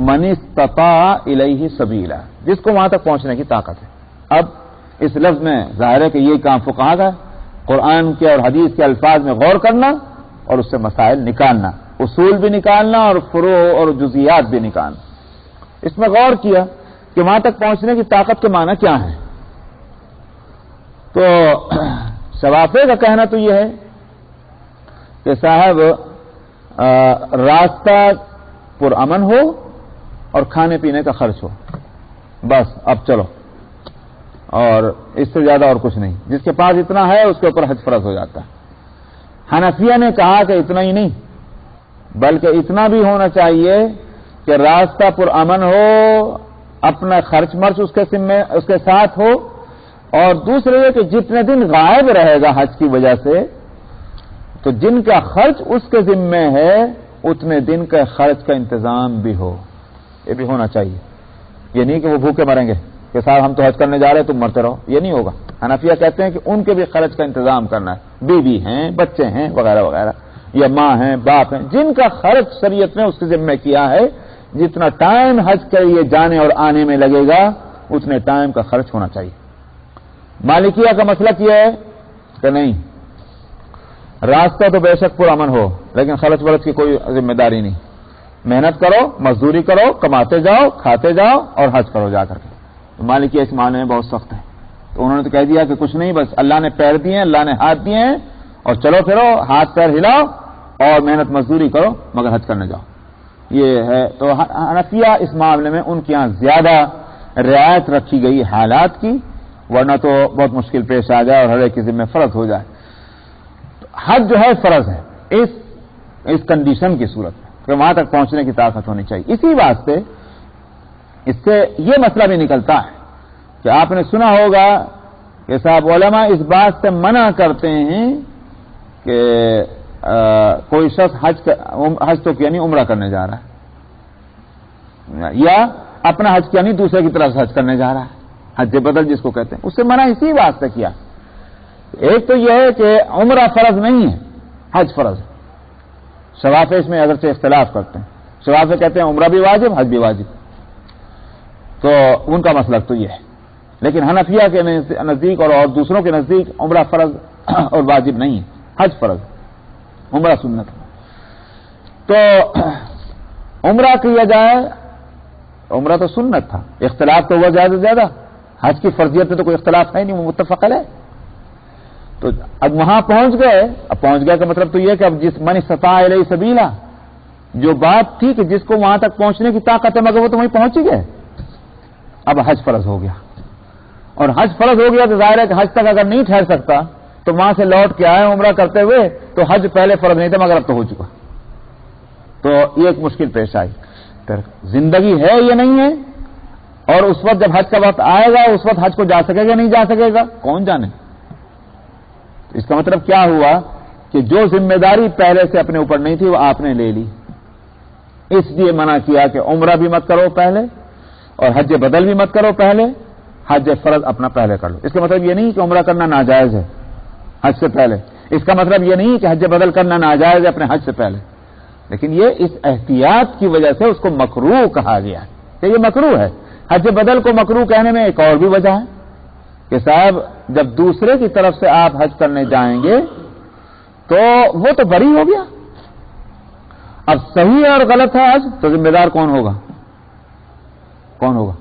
من استطاع الیہ سبیلا، جس کو وہاں تک پہنچنے کی طاقت ہے. اب اس لفظ میں ظاہر ہے کہ یہ کام فقہا کا قرآن کے اور حدیث کے الفاظ میں غور کرنا اور اس سے مسائل نکالنا، اصول بھی نکالنا اور فروع اور جزیات بھی نکالنا. اس میں غور کیا کہ وہاں تک پہنچنے کی طاقت کے معنی کیا ہے. تو شوافع کا کہنا تو یہ ہے کہ صاحب راستہ پرامن ہو اور کھانے پینے کا خرچ ہو، بس اب چلو، اور اس سے زیادہ اور کچھ نہیں. جس کے پاس اتنا ہے اس کے اوپر حج فرض ہو جاتا ہے. حنفیہ نے کہا کہ اتنا ہی نہیں بلکہ اتنا بھی ہونا چاہیے کہ راستہ پرامن ہو، اپنا خرچ مرچ اس کے ساتھ ہو، اور دوسرے یہ کہ جتنے دن غائب رہے گا حج کی وجہ سے تو جن کا خرچ اس کے ذمے ہے اتنے دن کا خرچ کا انتظام بھی ہو. یہ بھی ہونا چاہیے. یہ نہیں کہ وہ بھوکے مریں گے کہ صاحب ہم تو حج کرنے جا رہے ہیں تم مرتے رہو، یہ نہیں ہوگا. حنفیہ کہتے ہیں کہ ان کے بھی خرچ کا انتظام کرنا ہے، بیوی ہیں، بچے ہیں وغیرہ وغیرہ، یا ماں ہیں، باپ ہیں، جن کا خرچ شریعت نے اس کے ذمہ کیا ہے. جتنا ٹائم حج کے لیے جانے اور آنے میں لگے گا اتنے ٹائم کا خرچ ہونا چاہیے. مالکیہ کا مسلک یہ ہے کہ نہیں، راستہ تو بے شک پرامن ہو لیکن خرچ ورچ کی کوئی ذمہ داری نہیں. محنت کرو، مزدوری کرو، کماتے جاؤ، کھاتے جاؤ اور حج کرو جا کر کے. تو مالکیہ اس معنی میں بہت سخت ہے. تو انہوں نے تو کہہ دیا کہ کچھ نہیں، بس اللہ نے پیر دیے ہیں، اللہ نے ہاتھ دیے ہیں، اور چلو پھرو، ہاتھ پیر ہلاؤ اور محنت مزدوری کرو مگر حج کرنے جاؤ. یہ ہے. تو حنفیہ اس معاملے میں ان کے یہاں زیادہ رعایت رکھی گئی حالات کی، ورنہ تو بہت مشکل پیش آ جائے اور ہر ایک کے ذمہ فرض ہو جائے. حج جو ہے فرض ہے اس کنڈیشن کی صورت میں کہ وہاں تک پہنچنے کی طاقت ہونی چاہیے. اسی واسطے اس سے یہ مسئلہ بھی نکلتا ہے کہ آپ نے سنا ہوگا کہ صاحب علماء اس بات سے منع کرتے ہیں کہ کوئی شخص حج تو کیا نہیں عمرہ کرنے جا رہا ہے، یا اپنا حج کیا نہیں دوسرے کی طرف سے حج کرنے جا رہا ہے، حج بدل جس کو کہتے ہیں. اس سے منع اسی بات سے کیا. ایک تو یہ ہے کہ عمرہ فرض نہیں ہے، حج فرض ہے. شوافع اس میں اگرچہ اختلاف کرتے ہیں. شوافع کہتے ہیں عمرہ بھی واجب، حج بھی واجب. تو ان کا مسلک تو یہ ہے. لیکن حنفیہ کے نزدیک اور دوسروں کے نزدیک عمرہ فرض اور واجب نہیں ہے، حج فرض، عمرہ سنت. تو عمرہ کیا جائے، عمرہ تو سنت تھا، اختلاف تو ہوا زیادہ سے زیادہ. حج کی فرضیت میں تو کوئی اختلاف ہے نہیں، وہ متفق ہے. تو اب وہاں پہنچ گئے. اب پہنچ گئے کا مطلب تو یہ کہ اب جس من استطاع الیہ سبیلا، جو بات تھی کہ جس کو وہاں تک پہنچنے کی طاقت ہے مگر وہ تو وہیں پہنچ ہی گئے. اب حج فرض ہو گیا، اور حج فرض ہو گیا تو ظاہر ہے کہ حج تک اگر نہیں ٹھہر سکتا تو وہاں سے لوٹ کے آئے عمرہ کرتے ہوئے تو حج پہلے فرض نہیں تھا مگر اب تو ہو چکا. تو یہ ایک مشکل پیش آئی. پھر زندگی ہے یا نہیں ہے، اور اس وقت جب حج کا وقت آئے گا اس وقت حج کو جا سکے گا نہیں جا سکے گا، کون جانے. اس کا مطلب کیا ہوا کہ جو ذمہ داری پہلے سے اپنے اوپر نہیں تھی وہ آپ نے لے لی. اس لیے منع کیا کہ عمرہ بھی مت کرو پہلے اور حج بدل بھی مت کرو پہلے، حج فرض اپنا پہلے کر لو. اس کا مطلب یہ نہیں کہ عمرہ کرنا ناجائز ہے حج سے پہلے. اس کا مطلب یہ نہیں کہ حج بدل کرنا ناجائز ہے اپنے حج سے پہلے. لیکن یہ اس احتیاط کی وجہ سے اس کو مکروہ کہا گیا ہے کہ یہ مکروہ ہے. حج بدل کو مکروہ کہنے میں ایک اور بھی وجہ ہے کہ صاحب جب دوسرے کی طرف سے آپ حج کرنے جائیں گے تو وہ تو بری ہو گیا. اب صحیح اور غلط ہے حج تو ذمہ دار کون ہوگا؟ کون ہوگا؟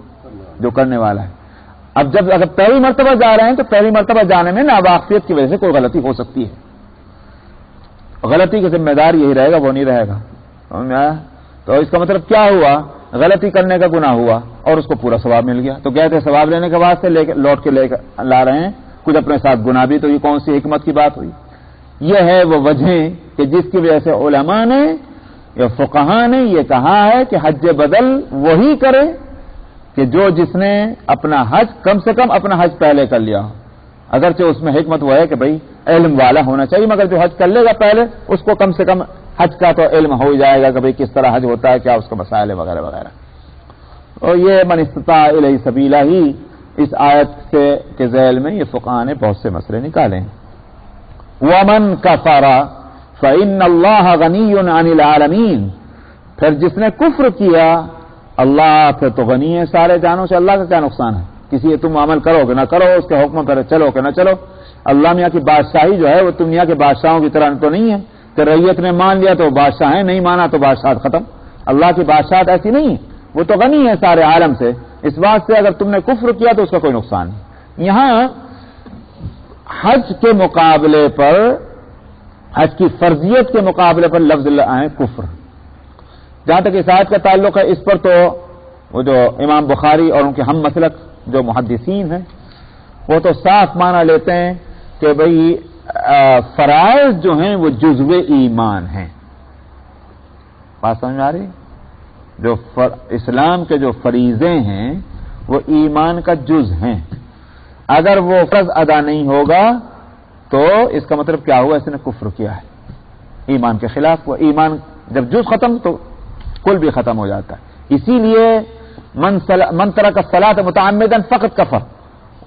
جو کرنے والا ہے. اب جب اگر پہلی مرتبہ جا رہے ہیں تو پہلی مرتبہ جانے میں ناواقفیت کی وجہ سے کوئی غلطی ہو سکتی ہے. غلطی کا ذمہ دار یہی رہے گا، وہ نہیں رہے گا. سمجھ میں آیا؟ تو اس کا مطلب کیا ہوا؟ غلطی کرنے کا گناہ ہوا اور اس کو پورا ثواب مل گیا. تو کہتے ہیں ثواب لینے کے واسطے لوٹ کے لا رہے ہیں کچھ اپنے ساتھ گناہ بھی. تو یہ کون سی حکمت کی بات ہوئی؟ یہ ہے وہ وجہ کہ جس کی وجہ سے علماء نے یا فقہاء نے یہ کہا ہے کہ حج بدل وہی کرے کہ جس نے اپنا حج کم سے کم اپنا حج پہلے کر لیا. اگرچہ اس میں حکمت وہ ہے کہ بھئی علم والا ہونا چاہیے، مگر جو حج کر لے گا پہلے اس کو کم سے کم حج کا تو علم ہو جائے گا کہ بھئی کس طرح حج ہوتا ہے، کیا اس کا مسائل ہے وغیرہ وغیرہ. اور یہ من استطاع الیہ سبیلا ہی اس آیت سے کے ذیل میں یہ فقہاء نے بہت سے مسئلے نکالے ہیں. ومن کفر فإن اللہ غنی عن العالمین، پھر جس نے کفر کیا اللہ پھر تو غنی ہے سارے جہانوں سے، اللہ کا کیا نقصان ہے؟ کسی تم عمل کرو کہ نہ کرو، اس کے حکم پر چلو کہ نہ چلو، اللہ میاں کی بادشاہی جو ہے وہ دنیا کے بادشاہوں کی طرح تو نہیں ہے کہ ریت نے مان لیا تو بادشاہ ہے، نہیں مانا تو بادشاہ ختم۔ اللہ کی بادشاہت ایسی نہیں ہے، وہ تو غنی ہے سارے عالم سے، اس بات سے اگر تم نے کفر کیا تو اس کا کوئی نقصان نہیں۔ یہاں حج کے مقابلے پر، حج کی فرضیت کے مقابلے پر لفظ آئے کفر۔ جہاں تک اس آیت کا تعلق ہے، اس پر تو وہ جو امام بخاری اور ان کے ہم مسلک جو محدثین ہیں وہ تو صاف معنی لیتے ہیں کہ بھئی فرائض جو ہیں وہ جزو ایمان ہیں۔ بات سمجھ میں آ رہی؟ جو اسلام کے جو فریضے ہیں وہ ایمان کا جز ہیں، اگر وہ فرض ادا نہیں ہوگا تو اس کا مطلب کیا ہوا؟ اس نے کفر کیا ہے، ایمان کے خلاف ہوا۔ ایمان جب جز ختم تو کل بھی ختم ہو جاتا ہے۔ اسی لیے من ترک الصلاۃ متعمدا فقط کفر،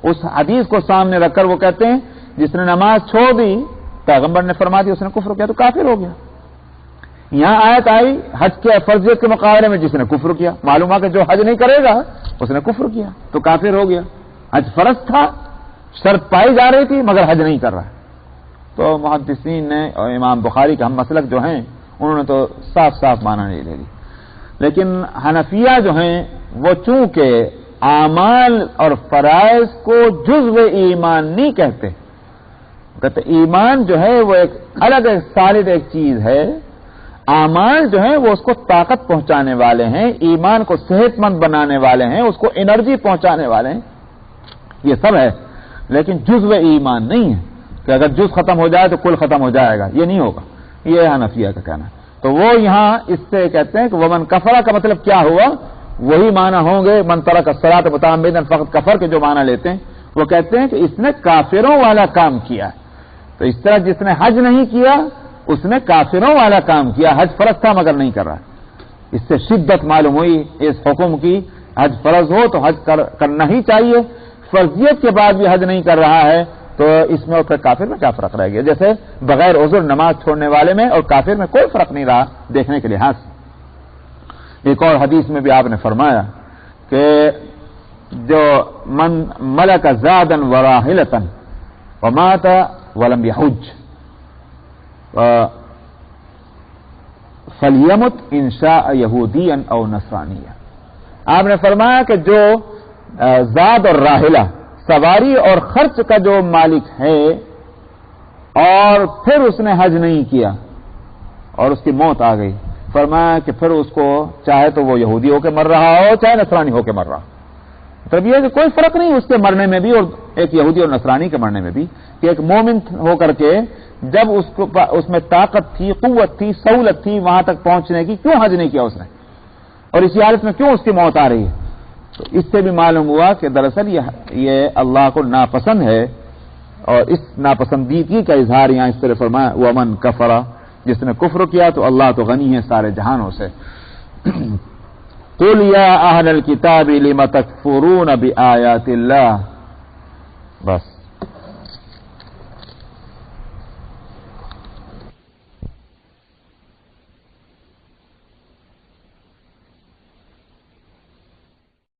اس حدیث کو سامنے رکھ کر وہ کہتے ہیں جس نے نماز چھوڑ دی، پیغمبر نے فرما دی اس نے کفر کیا تو کافر ہو گیا۔ یہاں آیت آئی حج کے فرضیت کے مقابلے میں جس نے کفر کیا، معلوم ہے کہ جو حج نہیں کرے گا اس نے کفر کیا تو کافر ہو گیا۔ حج فرض تھا، شرط پائی جا رہی تھی مگر حج نہیں کر رہا، تو محدثین نے اور امام بخاری کا ہم مسلک جو ہیں انہوں نے تو صاف صاف معنی نہیں لے لی۔ لیکن حنفیہ جو ہیں وہ چونکہ اعمال اور فرائض کو جزو ایمان نہیں کہتے، کہتے ایمان جو ہے وہ ایک الگ ایک سالد ایک چیز ہے، اعمال جو ہیں وہ اس کو طاقت پہنچانے والے ہیں، ایمان کو صحت مند بنانے والے ہیں، اس کو انرجی پہنچانے والے ہیں، یہ سب ہے، لیکن جزو ایمان نہیں ہے کہ اگر جز ختم ہو جائے تو کل ختم ہو جائے گا، یہ نہیں ہوگا، یہ حنفیہ کا کہنا ہے۔ تو وہ یہاں اس سے کہتے ہیں کہ ومن کفر کا مطلب کیا ہوا؟ وہی معنی ہوں گے من ترک الصلاۃ متعمدا فقط کفر کے جو معنی لیتے ہیں، وہ کہتے ہیں کہ اس نے کافروں والا کام کیا ہے۔ تو اس طرح جس نے حج نہیں کیا اس نے کافروں والا کام کیا، حج فرض تھا مگر نہیں کر رہا۔ اس سے شدت معلوم ہوئی اس حکم کی، حج فرض ہو تو حج کرنا ہی چاہیے، فرضیت کے بعد بھی حج نہیں کر رہا ہے تو اس میں اور پھر کافر میں کیا فرق رہ گیا؟ جیسے بغیر عذر نماز چھوڑنے والے میں اور کافر میں کوئی فرق نہیں رہا دیکھنے کے لحاظ سے۔ ایک اور حدیث میں بھی آپ نے فرمایا کہ جو من ملک زادا وراحلتا ومات ولم يحج فلیمت ان شاء یہودیا او نصرانیا، آپ نے فرمایا کہ جو زاد اور راحلہ سواری اور خرچ کا جو مالک ہے اور پھر اس نے حج نہیں کیا اور اس کی موت آ گئی، فرمایا کہ پھر اس کو چاہے تو وہ یہودی ہو کے مر رہا ہو چاہے نصرانی ہو کے مر رہا ہو، مطلب یہ کہ کوئی فرق نہیں اس کے مرنے میں بھی اور ایک یہودی اور نصرانی کے مرنے میں بھی، کہ ایک مومن ہو کر کے جب اس میں طاقت تھی، قوت تھی، سہولت تھی وہاں تک پہنچنے کی، کیوں حج نہیں کیا اس نے، اور اسی حالت میں کیوں اس کی موت آ رہی ہے؟ تو اس سے بھی معلوم ہوا کہ دراصل یہ اللہ کو ناپسند ہے، اور اس ناپسندیدگی کا اظہار یہاں اس طرح فرمایا ومن کفر، جس نے کفر کیا تو اللہ تو غنی ہے سارے جہانوں سے۔ قل یا اہل الکتاب لم تکفرون بآیات اللہ، بس